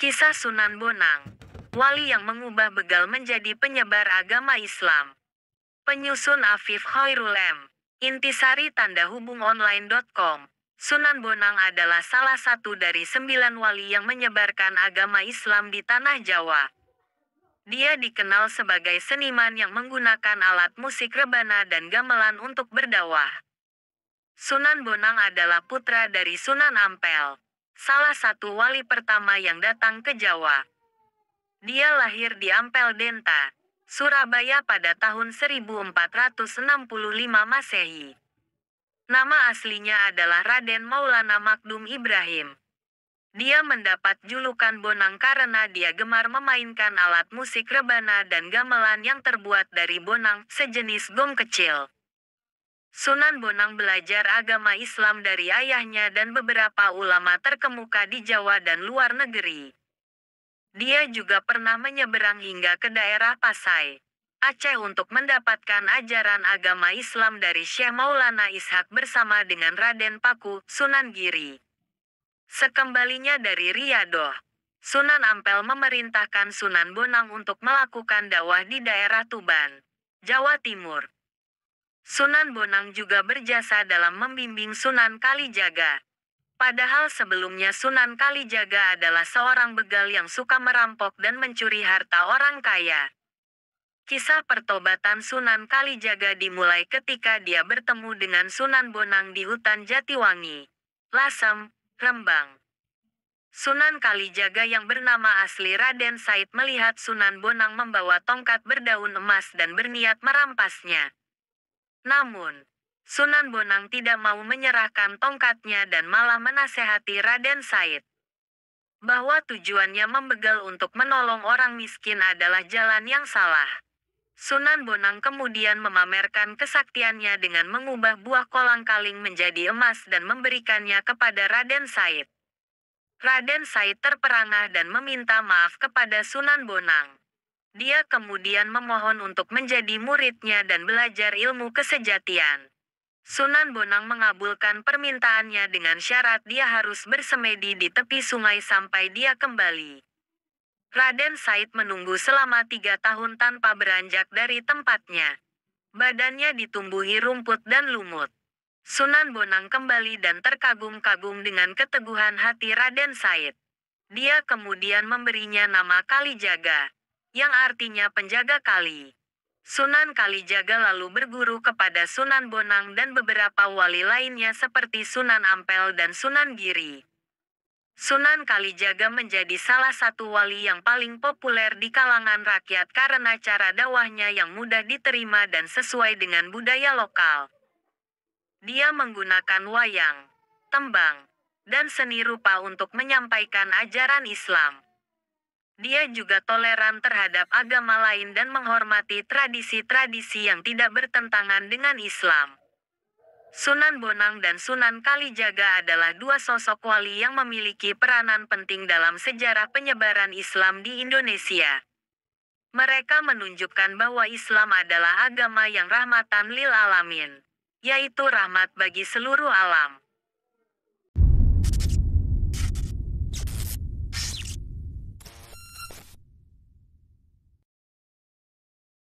Kisah Sunan Bonang, wali yang mengubah begal menjadi penyebar agama Islam. Penyusun Afif Khairul M. Intisari tanda hubung online.com. Sunan Bonang adalah salah satu dari 9 wali yang menyebarkan agama Islam di tanah Jawa. Dia dikenal sebagai seniman yang menggunakan alat musik rebana dan gamelan untuk berdakwah. Sunan Bonang adalah putra dari Sunan Ampel, salah satu wali pertama yang datang ke Jawa. Dia lahir di Ampel Denta, Surabaya pada tahun 1465 Masehi. Nama aslinya adalah Raden Maulana Makdum Ibrahim. Dia mendapat julukan Bonang karena dia gemar memainkan alat musik rebana dan gamelan yang terbuat dari bonang, sejenis gong kecil. Sunan Bonang belajar agama Islam dari ayahnya dan beberapa ulama terkemuka di Jawa dan luar negeri. Dia juga pernah menyeberang hingga ke daerah Pasai, Aceh untuk mendapatkan ajaran agama Islam dari Syekh Maulana Ishak bersama dengan Raden Paku, Sunan Giri. Sekembalinya dari Riyadoh, Sunan Ampel memerintahkan Sunan Bonang untuk melakukan dakwah di daerah Tuban, Jawa Timur. Sunan Bonang juga berjasa dalam membimbing Sunan Kalijaga. Padahal sebelumnya Sunan Kalijaga adalah seorang begal yang suka merampok dan mencuri harta orang kaya. Kisah pertobatan Sunan Kalijaga dimulai ketika dia bertemu dengan Sunan Bonang di hutan Jatiwangi, Lasem, Rembang. Sunan Kalijaga yang bernama asli Raden Said melihat Sunan Bonang membawa tongkat berdaun emas dan berniat merampasnya. Namun, Sunan Bonang tidak mau menyerahkan tongkatnya dan malah menasehati Raden Said bahwa tujuannya membegal untuk menolong orang miskin adalah jalan yang salah. Sunan Bonang kemudian memamerkan kesaktiannya dengan mengubah buah kolang-kaling menjadi emas dan memberikannya kepada Raden Said. Raden Said terperangah dan meminta maaf kepada Sunan Bonang. Dia kemudian memohon untuk menjadi muridnya dan belajar ilmu kesejatian. Sunan Bonang mengabulkan permintaannya dengan syarat dia harus bersemedi di tepi sungai sampai dia kembali. Raden Said menunggu selama 3 tahun tanpa beranjak dari tempatnya. Badannya ditumbuhi rumput dan lumut. Sunan Bonang kembali dan terkagum-kagum dengan keteguhan hati Raden Said. Dia kemudian memberinya nama Kalijaga, yang artinya penjaga kali. Sunan Kalijaga lalu berguru kepada Sunan Bonang dan beberapa wali lainnya seperti Sunan Ampel dan Sunan Giri. Sunan Kalijaga menjadi salah satu wali yang paling populer di kalangan rakyat karena cara dakwahnya yang mudah diterima dan sesuai dengan budaya lokal. Dia menggunakan wayang, tembang, dan seni rupa untuk menyampaikan ajaran Islam. Dia juga toleran terhadap agama lain dan menghormati tradisi-tradisi yang tidak bertentangan dengan Islam. Sunan Bonang dan Sunan Kalijaga adalah 2 sosok wali yang memiliki peranan penting dalam sejarah penyebaran Islam di Indonesia. Mereka menunjukkan bahwa Islam adalah agama yang rahmatan lil alamin, yaitu rahmat bagi seluruh alam.